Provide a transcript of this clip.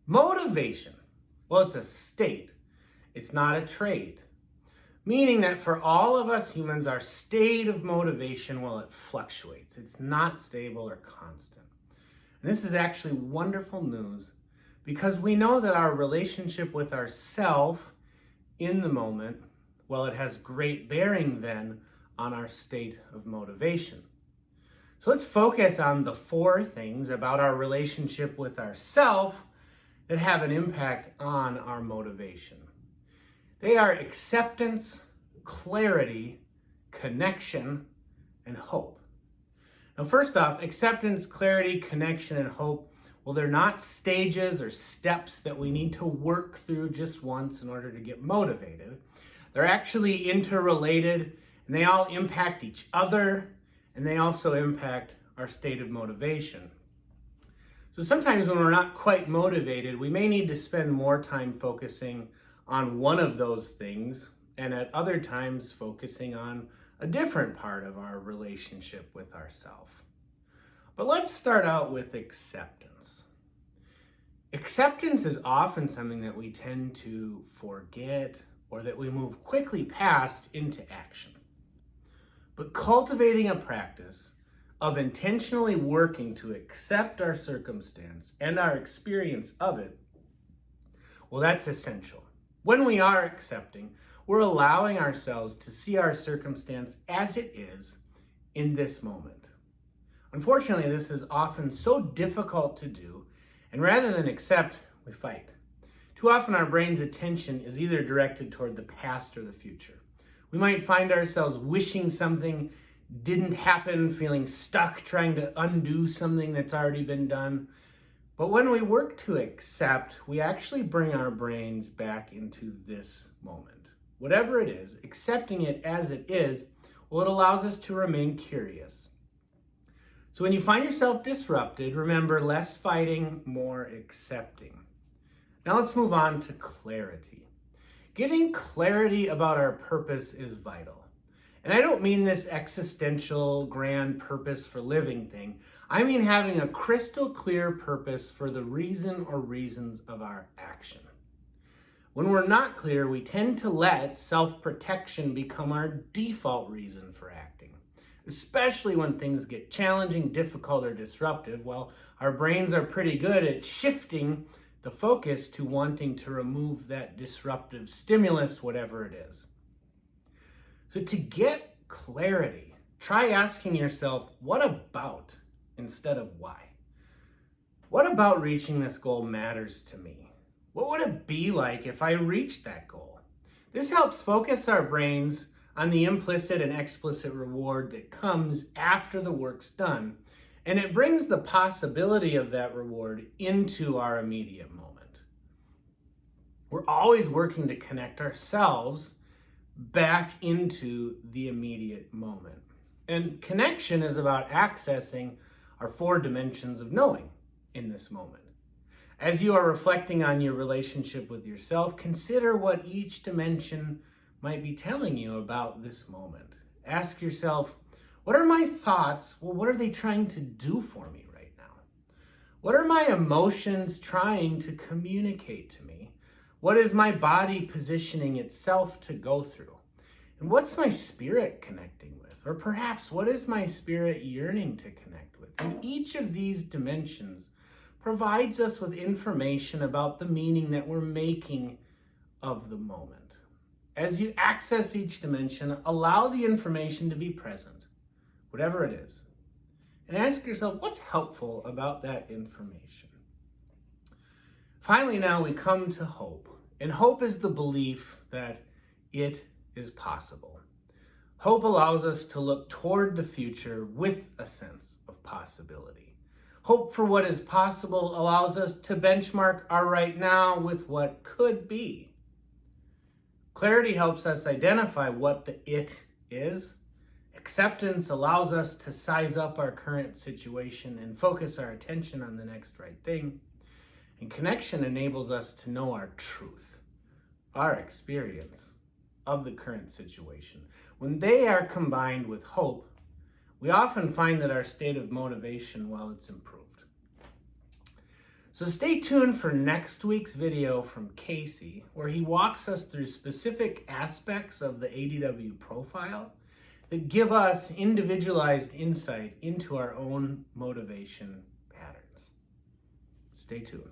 Motivation, well, it's a state. It's not a trait. Meaning that for all of us humans, our state of motivation, well, it fluctuates. It's not stable or constant. And this is actually wonderful news because we know that our relationship with ourself in the moment, well, it has great bearing then on our state of motivation. So let's focus on the 4 things about our relationship with ourself that have an impact on our motivation. They are acceptance, clarity, connection, and hope. Now, first off, acceptance, clarity, connection, and hope, well, they're not stages or steps that we need to work through just once in order to get motivated. They're actually interrelated, and they all impact each other, and they also impact our state of motivation. So sometimes when we're not quite motivated, we may need to spend more time focusing on one of those things, and at other times focusing on a different part of our relationship with ourselves. But let's start out with acceptance. Acceptance is often something that we tend to forget or that we move quickly past into action. But cultivating a practice of intentionally working to accept our circumstance and our experience of it, well, that's essential. When we are accepting, we're allowing ourselves to see our circumstance as it is in this moment. Unfortunately, this is often so difficult to do, and rather than accept, we fight. Too often our brain's attention is either directed toward the past or the future. We might find ourselves wishing something didn't happen, feeling stuck, trying to undo something that's already been done. But when we work to accept, we actually bring our brains back into this moment. Whatever it is, accepting it as it is, well, it allows us to remain curious. So when you find yourself disrupted, remember, less fighting, more accepting. Now let's move on to clarity. Getting clarity about our purpose is vital. And I don't mean this existential, grand purpose for living thing. I mean having a crystal clear purpose for the reason or reasons of our action. When we're not clear, we tend to let self-protection become our default reason for acting. Especially when things get challenging, difficult, or disruptive. Well, our brains are pretty good at shifting the focus to wanting to remove that disruptive stimulus, whatever it is. So to get clarity, try asking yourself, what about instead of why? What about reaching this goal matters to me? What would it be like if I reached that goal? This helps focus our brains on the implicit and explicit reward that comes after the work's done, and it brings the possibility of that reward into our immediate moment. We're always working to connect ourselves back into the immediate moment. And connection is about accessing our 4 dimensions of knowing in this moment. As you are reflecting on your relationship with yourself, consider what each dimension might be telling you about this moment. Ask yourself, what are my thoughts? Well, what are they trying to do for me right now? What are my emotions trying to communicate to me? What is my body positioning itself to go through? And what's my spirit connecting with? Or perhaps what is my spirit yearning to connect with? And each of these dimensions provides us with information about the meaning that we're making of the moment. As you access each dimension, allow the information to be present, whatever it is, and ask yourself, what's helpful about that information? Finally, now we come to hope. And hope is the belief that it is possible. Hope allows us to look toward the future with a sense of possibility. Hope for what is possible allows us to benchmark our right now with what could be. Clarity helps us identify what the it is. Acceptance allows us to size up our current situation and focus our attention on the next right thing. And connection enables us to know our truth, our experience of the current situation. When they are combined with hope, we often find that our state of motivation, well, it's improved. So stay tuned for next week's video from Casey, where he walks us through specific aspects of the ADW profile that give us individualized insight into our own motivation patterns. Stay tuned.